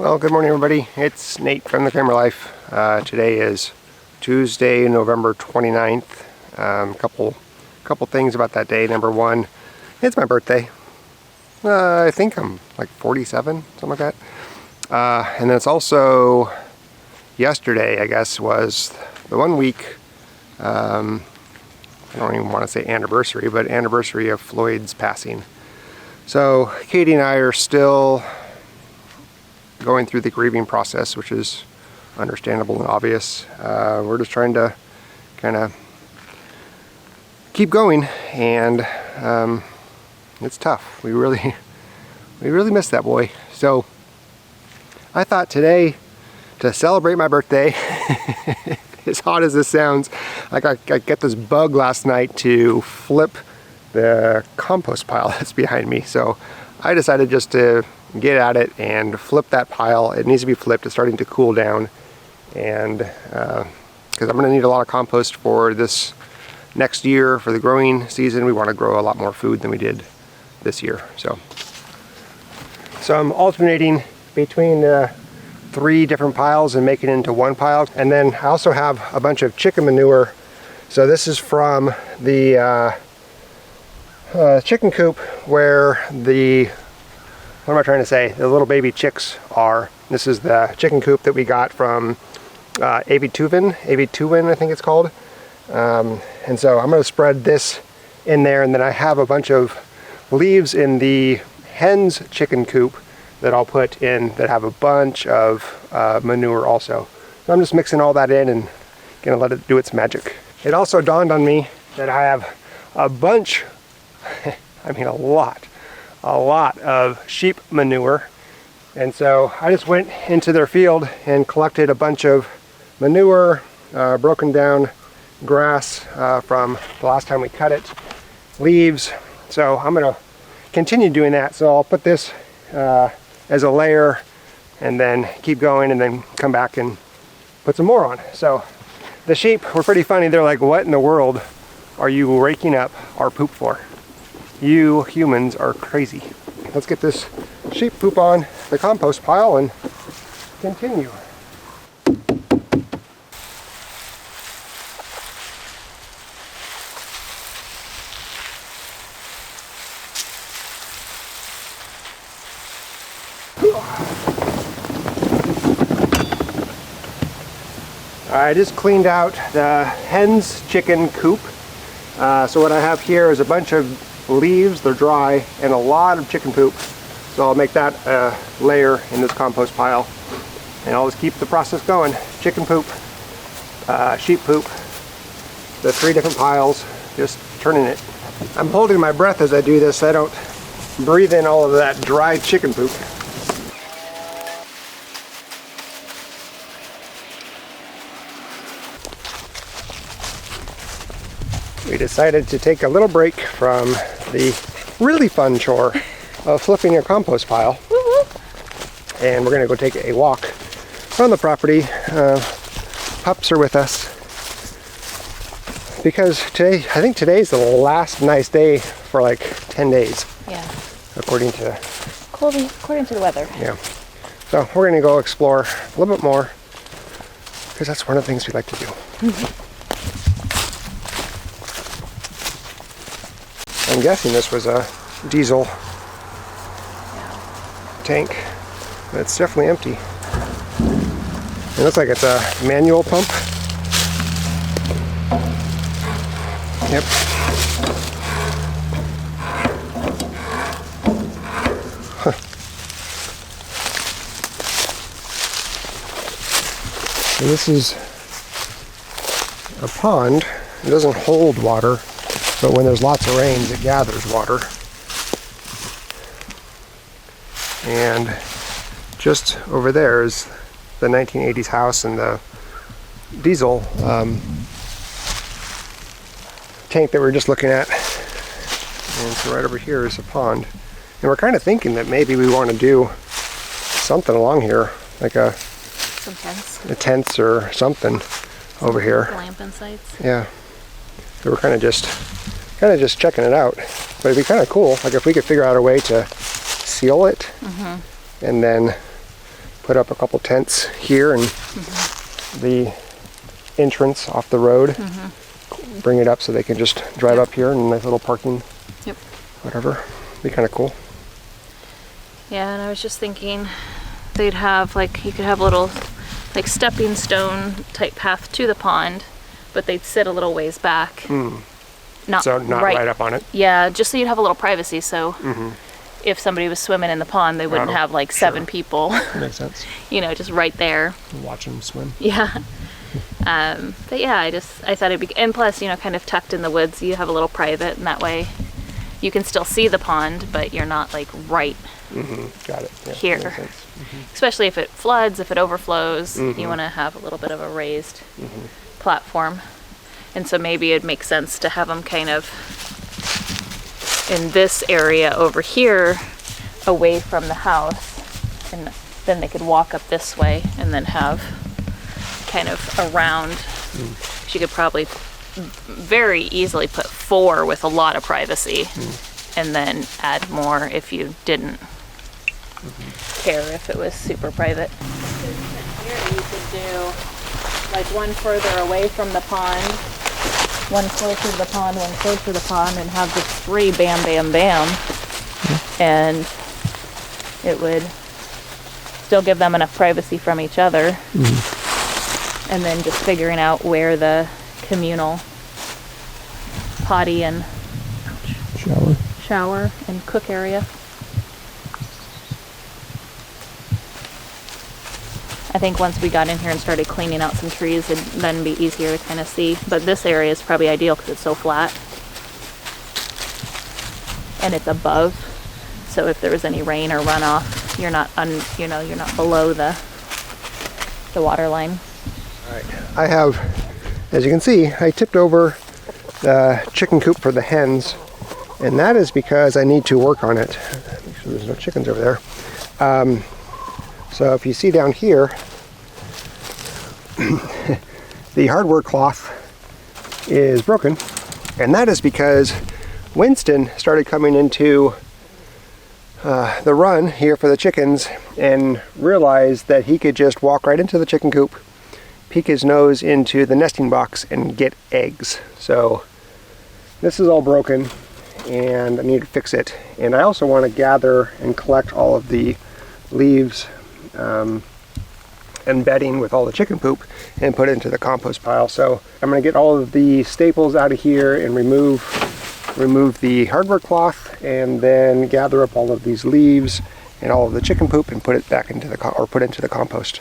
Well, good morning everybody. It's Nate from the Kraemer Life. Today is Tuesday, November 29th. Couple things about that day. Number one, it's my birthday. I think I'm like 47, something like that. And then it's also yesterday, I guess, was the 1 week, I don't even want to say anniversary, but anniversary of Floyd's passing. So Katie and I are still going through the grieving process, which is understandable and obvious. We're just trying to kind of keep going, and it's tough. We really miss that boy. So I thought today, to celebrate my birthday, as hot as this sounds, I got this bug last night to flip the compost pile that's behind me. So I decided just to get at it and flip that pile. It needs to be flipped. It's starting to cool down, and because I'm going to need a lot of compost for this next year for the growing season. We want to grow a lot more food than we did this year. So I'm alternating between three different piles and making it into one pile. And then I also have a bunch of chicken manure. So this is from the chicken coop where the, what am I trying to say, the little baby chicks are. This is the chicken coop that we got from Avituvin, I think it's called. And so I'm going to spread this in there, and then I have a bunch of leaves in the hen's chicken coop that I'll put in that have a bunch of manure also. So I'm just mixing all that in and gonna let it do its magic. It also dawned on me that I have a bunch, I mean a lot of sheep manure. And so I just went into their field and collected a bunch of manure, broken down grass from the last time we cut it, leaves. So I'm gonna continue doing that. So I'll put this as a layer and then keep going and then come back and put some more on. So the sheep were pretty funny. They're like, what in the world are you raking up our poop for? You humans are crazy. Let's get this sheep poop on the compost pile and continue. I just cleaned out the hen's chicken coop. So what I have here is a bunch of leaves, they're dry, and a lot of chicken poop. So I'll make that a layer in this compost pile, and I'll just keep the process going. Chicken poop, sheep poop, the three different piles, just turning it. I'm holding my breath as I do this so I don't breathe in all of that dry chicken poop. We decided to take a little break from the really fun chore of flipping a compost pile. And we're gonna go take a walk around the property. Pups are with us because today, I think today's the last nice day for like 10 days. Yeah. According to the weather. Yeah. So we're gonna go explore a little bit more because that's one of the things we like to do. I'm guessing this was a diesel tank, but it's definitely empty. It looks like it's a manual pump. Yep. Huh. And this is a pond. It doesn't hold water, but when there's lots of rains, it gathers water. And just over there is the 1980s house and the diesel tank that we were just looking at. And so right over here is a pond. And we're kind of thinking that maybe we want to do something along here, like some tents or something over here. Glamping sites. Yeah. So we're kind of just checking it out. But it'd be kind of cool, like if we could figure out a way to seal it and then put up a couple tents here and the entrance off the road. Bring it up so they can just drive up here in a nice little parking. Yep. Whatever. Be kind of cool. Yeah, and I was just thinking they'd have like, you could have a little like stepping stone type path to the pond, but they'd sit a little ways back. Not So not right up on it. Yeah, just so you'd have a little privacy. So if somebody was swimming in the pond, they wouldn't have like 7 people, Makes sense. you know, just right there. Watch them swim. Yeah. But yeah, I thought it'd be, and plus, you know, kind of tucked in the woods, you have a little private, and that way you can still see the pond, but you're not like right Got it. Yeah, here. makes sense. Especially if it floods, if it overflows, you want to have a little bit of a raised platform. And so maybe it'd make sense to have them kind of in this area over here, away from the house, and then they could walk up this way and then have kind of around. You could probably very easily put 4 with a lot of privacy, and then add more if you didn't care if it was super private. Here you could do like one further away from the pond, one closer to the pond, one closer to the pond, and have just 3 bam, bam, bam. And it would still give them enough privacy from each other. And then just figuring out where the communal potty and shower and cook area. I think once we got in here and started cleaning out some trees, it'd then be easier to kind of see. But this area is probably ideal because it's so flat. And it's above. So if there was any rain or runoff, you're not you're not below the water line. All right. I have, as you can see, I tipped over the chicken coop for the hens, and that is because I need to work on it. Make sure there's no chickens over there. So if you see down here, the hardware cloth is broken, and that is because Winston started coming into the run here for the chickens and realized that he could just walk right into the chicken coop, peek his nose into the nesting box, and get eggs. So this is all broken and I need to fix it. And I also want to gather and collect all of the leaves and bedding with all the chicken poop and put it into the compost pile. So I'm going to get all of the staples out of here and remove the hardware cloth, and then gather up all of these leaves and all of the chicken poop and put it back into the put into the compost.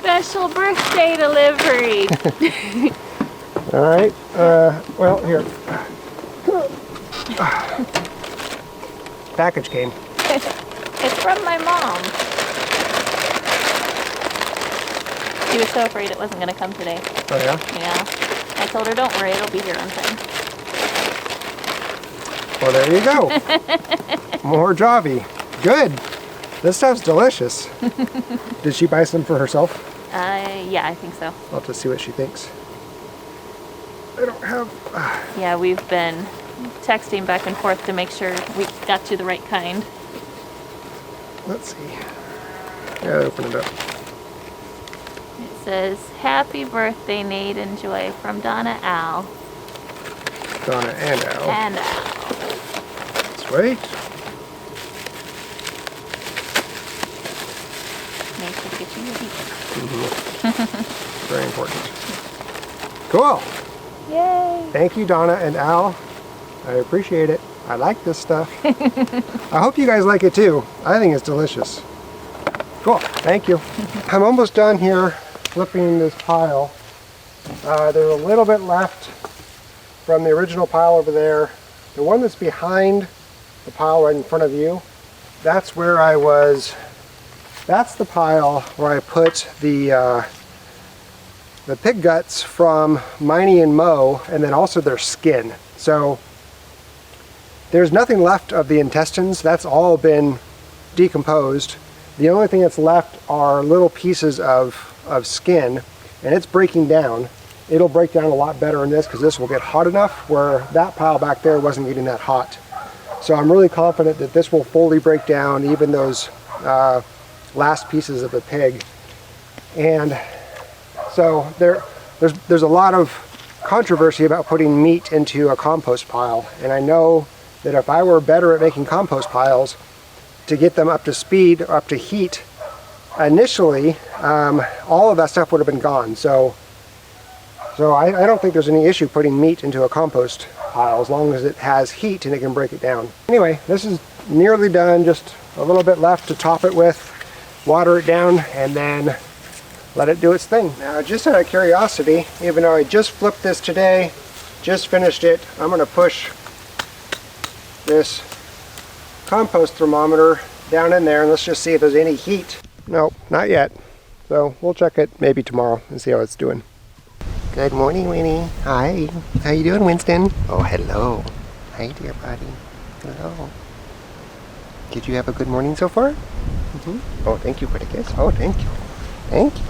Special birthday delivery. All right. Well, here. Package came. It's from my mom. She was so afraid it wasn't going to come today. Oh yeah? Yeah. I told her, don't worry, it'll be here on time. Well, there you go. More Javi. Good. This stuff's delicious. Did she buy some for herself? Yeah, I think so. I'll have to see what she thinks. I don't have... Yeah, we've been texting back and forth to make sure we got you the right kind. Let's see. Yeah, open it up. It says, "Happy birthday, Nate and Joy, from Donna Al." Donna and Al. And Al. Sweet. Make sure to get you your beat. Very important. Cool. Yay! Thank you, Donna and Al. I appreciate it. I like this stuff. I hope you guys like it too. I think it's delicious. Cool, thank you. I'm almost done here flipping this pile. There's a little bit left from the original pile over there. The one that's behind the pile right in front of you, that's where I was, that's the pile where I put the pig guts from Miney and Mo, and then also their skin. So there's nothing left of the intestines. That's all been decomposed. The only thing that's left are little pieces of skin, and it's breaking down. It'll break down a lot better in this because this will get hot enough where that pile back there wasn't getting that hot. So I'm really confident that this will fully break down even those last pieces of the pig. And so there's a lot of controversy about putting meat into a compost pile, and I know that if I were better at making compost piles, to get them up to speed, up to heat, initially, all of that stuff would have been gone. So I don't think there's any issue putting meat into a compost pile as long as it has heat and it can break it down. Anyway, this is nearly done, just a little bit left to top it with, water it down, and then let it do its thing. Now, just out of curiosity, even though I just flipped this today, just finished it, I'm going to push this compost thermometer down in there and let's just see if there's any heat. Nope, not yet. So we'll check it maybe tomorrow and see how it's doing. Good morning, Winnie. Hi. How you doing, Winston? Oh, hello. Hi, dear buddy. Hello. Did you have a good morning so far? Oh, thank you for the kiss. Oh, thank you. Thank you.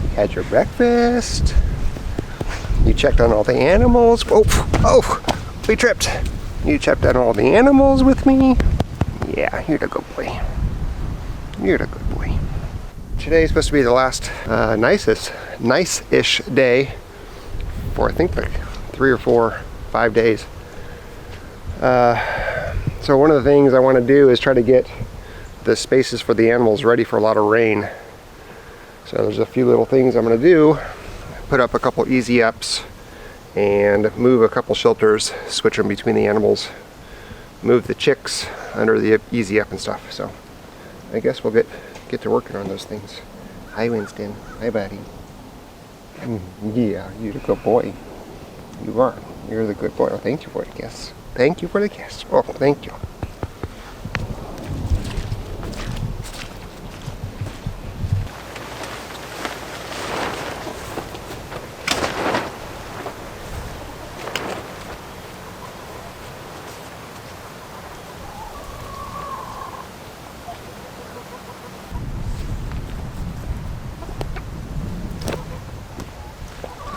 You had your breakfast. You checked on all the animals. Oh, we tripped. You checked on all the animals with me. Yeah, you're the good boy. You're the good boy. Today is supposed to be the last nice-ish day for I think like 3 or 4, 5 days. So one of the things I want to do is try to get the spaces for the animals ready for a lot of rain. So there's a few little things I'm going to do. Put up a couple easy ups and move a couple shelters, switch them between the animals, move the chicks under the easy up and stuff. So I guess we'll get to working on those things. Hi, Winston. Hi, buddy. Yeah, you're the good boy. You are. You're the good boy. Oh, thank you for the kiss. Thank you for the kiss. Oh, thank you.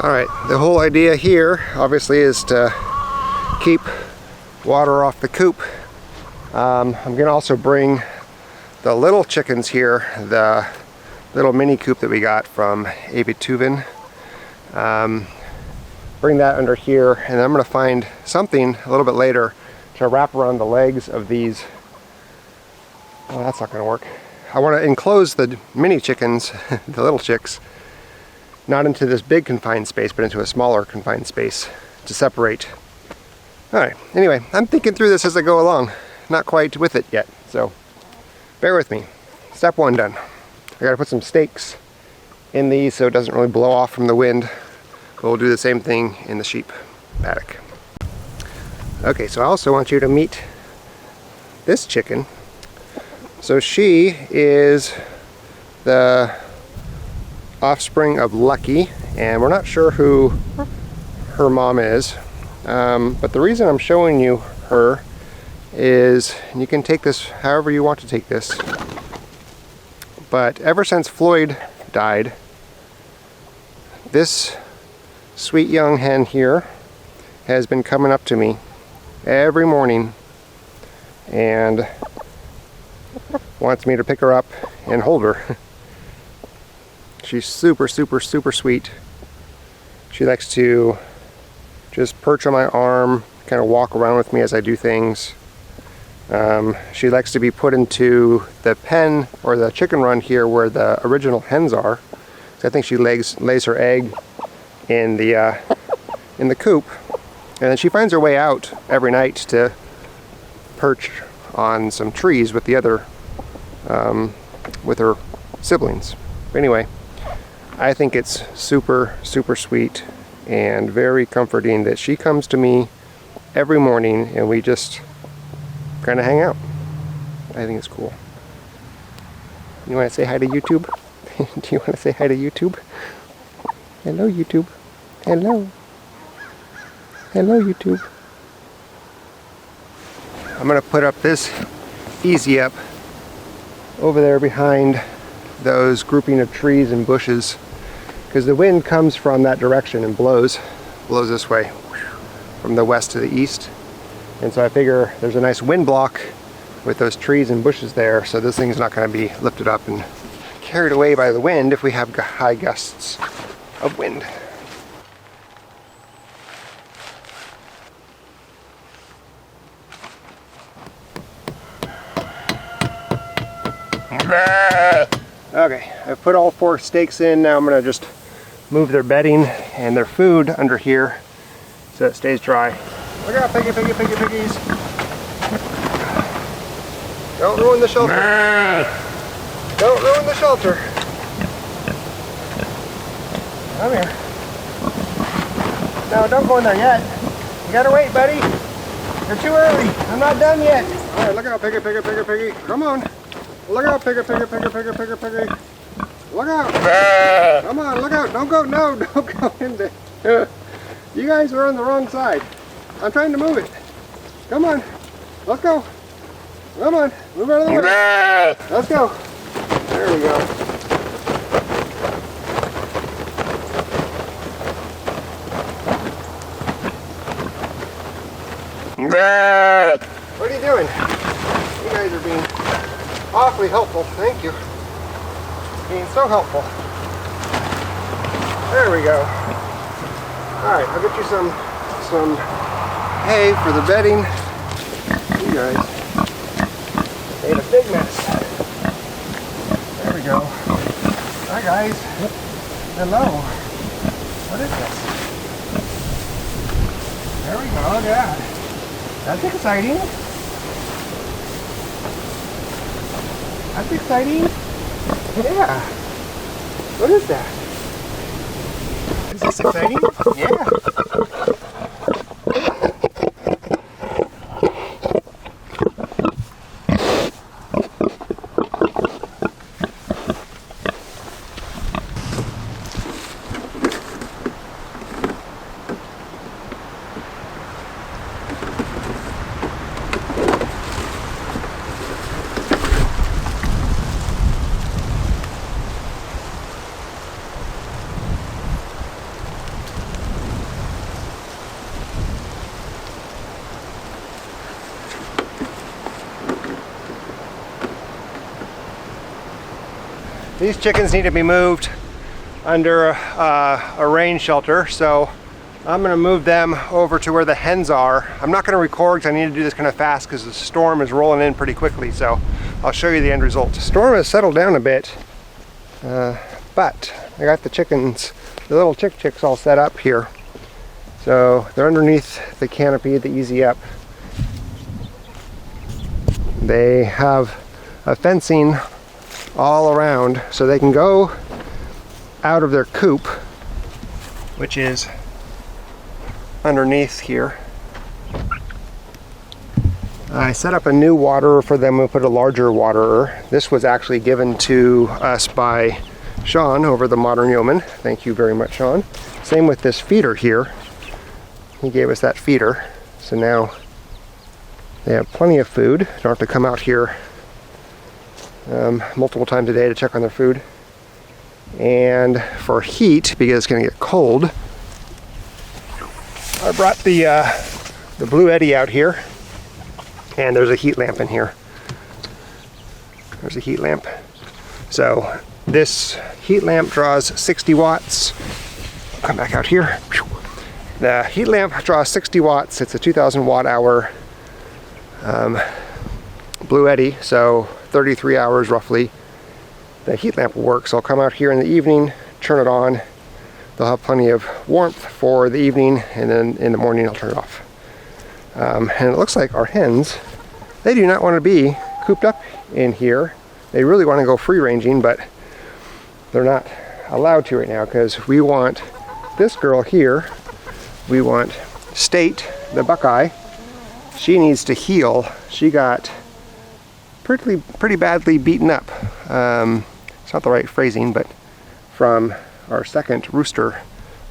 Alright, the whole idea here obviously is to keep water off the coop. I'm going to also bring the little chickens here, the little mini coop that we got from Abituven. Bring that under here, and I'm going to find something a little bit later to wrap around the legs of these. Oh, that's not going to work. I want to enclose the mini chickens, the little chicks, not into this big confined space, but into a smaller confined space to separate. Alright, anyway, I'm thinking through this as I go along. Not quite with it yet, so bear with me. Step 1 done. I gotta put some stakes in these so it doesn't really blow off from the wind. We'll do the same thing in the sheep paddock. Okay, so I also want you to meet this chicken. So she is the offspring of Lucky, and we're not sure who her mom is, but the reason I'm showing you her is, and you can take this however you want to take this, but ever since Floyd died, this sweet young hen here has been coming up to me every morning and wants me to pick her up and hold her. She's super, super, super sweet. She likes to just perch on my arm, kind of walk around with me as I do things. She likes to be put into the pen or the chicken run here where the original hens are. So I think she lays her egg in the coop, and then she finds her way out every night to perch on some trees with the other with her siblings. But anyway, I think it's super sweet and very comforting that she comes to me every morning and we just kind of hang out. I think it's cool. You want to say hi to YouTube? Do you want to say hi to YouTube? Hello, YouTube. Hello. Hello, YouTube. I'm going to put up this easy up over there behind those grouping of trees and bushes, because the wind comes from that direction and blows this way from the west to the east, and so I figure there's a nice wind block with those trees and bushes there, so this thing's not going to be lifted up and carried away by the wind if we have high gusts of wind. Okay, I've put all 4 stakes in. Now I'm going to just move their bedding and their food under here so it stays dry. Look out, piggies. Don't ruin the shelter. Don't ruin the shelter. Come here. No, don't go in there yet. You gotta wait, buddy. You're too early. I'm not done yet. All right, look out, piggy. Come on. Look out, piggy. Look out. Come on, look out. Don't go, no, don't go in there. You guys are on the wrong side. I'm trying to move it. Come on. Let's go. Come on. Move out of the way. Let's go. There we go. What are you doing? You guys are being awfully helpful. Thank you. Being so helpful. There we go. Alright, I'll get you some hay for the bedding. You guys made a big mess. There we go. Hi guys. Hello. What is this? There we go. Look at that. That's exciting. That's exciting. Yeah. What is that? Is this exciting? Yeah. These chickens need to be moved under a rain shelter, so I'm going to move them over to where the hens are. I'm not going to record because I need to do this kind of fast because the storm is rolling in pretty quickly, so I'll show you the end result. The storm has settled down a bit, but I got the chickens, the little chicks all set up here. So they're underneath the canopy, the easy up. They have a fencing all around so they can go out of their coop, which is underneath here. I set up a new waterer for them. We put a larger waterer. This was actually given to us by Sean over the Modern Yeoman. Thank you very much, Sean. Same with this feeder here. He gave us that feeder. So now they have plenty of food. Don't have to come out here multiple times a day to check on their food. And for heat, because it's going to get cold, I brought the Blue Eddy out here, and there's a heat lamp in here. There's a heat lamp. So this heat lamp draws 60 watts. I'll come back out here. The heat lamp draws 60 watts. It's a 2,000 watt hour Blue Eddy, so 33 hours roughly. The heat lamp will work, so I'll come out here in the evening, turn it on. they'll have plenty of warmth for the evening, and then in the morning I'll turn it off. And it looks like our hens, they do not want to be cooped up in here. They really want to go free ranging, but they're not allowed to right now because we want this girl here, we want State, the Buckeye. She needs to heal. She got pretty badly beaten up. It's not the right phrasing, but from our second rooster,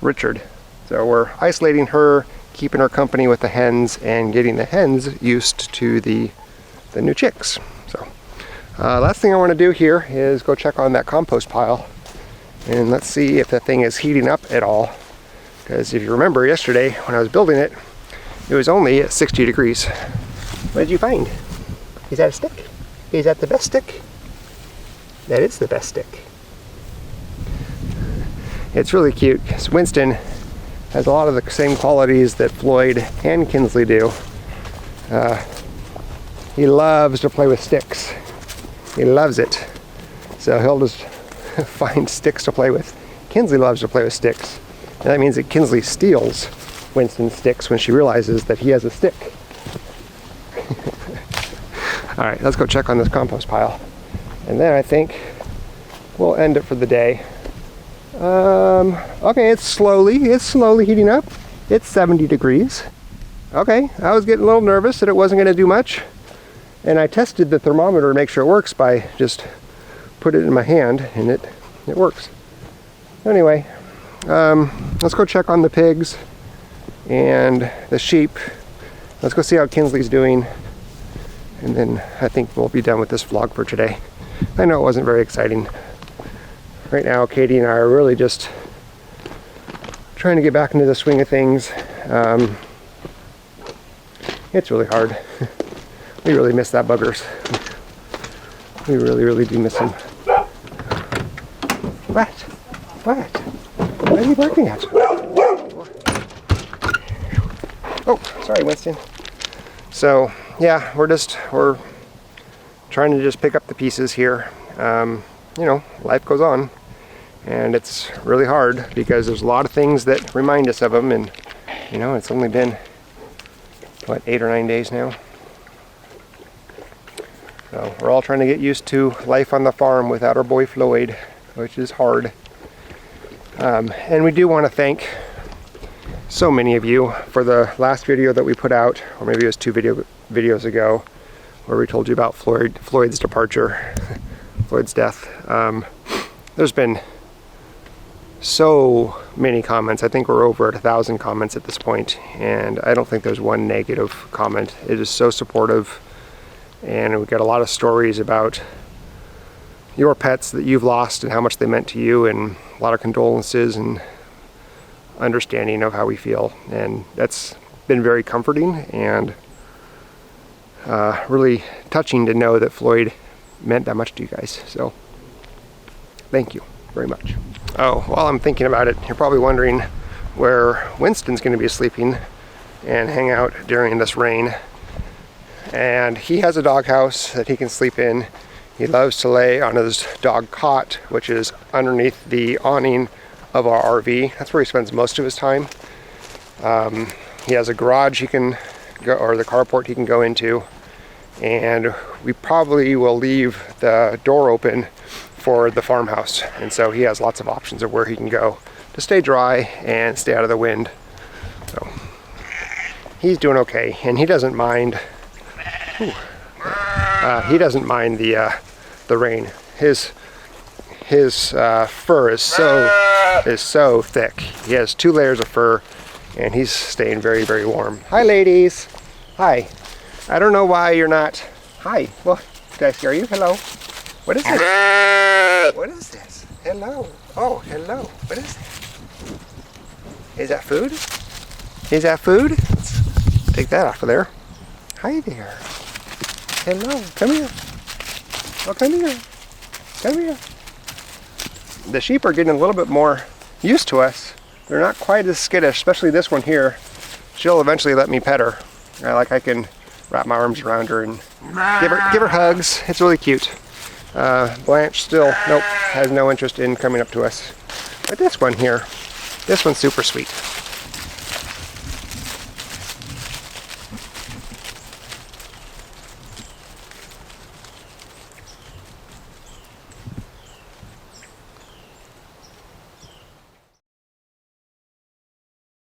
Richard. So we're isolating her, keeping her company with the hens, and getting the hens used to the new chicks. So last thing I want to do here is go check on that compost pile, and let's see if the thing is heating up at all. Because if you remember yesterday when I was building it, it was only at 60 degrees. What did you find? Is that a stick? Is that the best stick? That is the best stick. It's really cute because Winston has a lot of the same qualities that Floyd and Kinsley do. He loves to play with sticks. He loves it. So he'll just find sticks to play with. Kinsley loves to play with sticks. And that means that Kinsley steals Winston's sticks when she realizes that he has a stick. All right, let's go check on this compost pile. And then I think we'll end it for the day. Okay, it's slowly heating up. It's 70 degrees. Okay, I was getting a little nervous that it wasn't gonna do much. And I tested the thermometer to make sure it works by just put it in my hand, and it works. Anyway, let's go check on the pigs and the sheep. Let's go see how Kinsley's doing, and then I think we'll be done with this vlog for today. I know it wasn't very exciting. Right now, Katie and I are really just trying to get back into the swing of things. It's really hard. We really miss that buggers. We really do miss him. What? What are you barking at? Oh, sorry, Winston. So, yeah, we're trying to just pick up the pieces here. You know, life goes on, and it's really hard because there's a lot of things that remind us of them, and you know, it's only been what, 8 or 9 days now. So we're all trying to get used to life on the farm without our boy Floyd, which is hard. And we do want to thank so many of you for the last video that we put out, or maybe it was 2 videos ago, where we told you about Floyd's departure, Floyd's death. There's been so many comments. I think we're over at 1,000 comments at this point, and I don't think there's one negative comment. It is so supportive, and we got a lot of stories about your pets that you've lost and how much they meant to you, and a lot of condolences and understanding of how we feel, and that's been very comforting and really touching to know that Floyd meant that much to you guys. So thank you very much. Oh, while I'm thinking about it, you're probably wondering where Winston's going to be sleeping and hang out during this rain. And he has a doghouse that he can sleep in. He loves to lay on his dog cot, which is underneath the awning of our RV. That's where he spends most of his time. He has a garage he can go, or the carport he can go into, and we probably will leave the door open for the farmhouse, and so he has lots of options of where he can go to stay dry and stay out of the wind. So he's doing okay, and he doesn't mind. He doesn't mind the rain. His fur is so thick. He has 2 layers of fur, and he's staying very warm. Hi, ladies. Hi. I don't know why you're not. Hi. Well, did I scare you? Hello. What is this? What is this? Hello. Oh, hello. What is this? Is that food? Is that food? Let's take that off of there. Hi there. Hello. Come here. Oh, come here. Come here. The sheep are getting a little bit more used to us. They're not quite as skittish, especially this one here. She'll eventually let me pet her. I can wrap my arms around her and give her hugs. It's really cute. Blanche still, nope, has no interest in coming up to us. But this one here, This one's super sweet.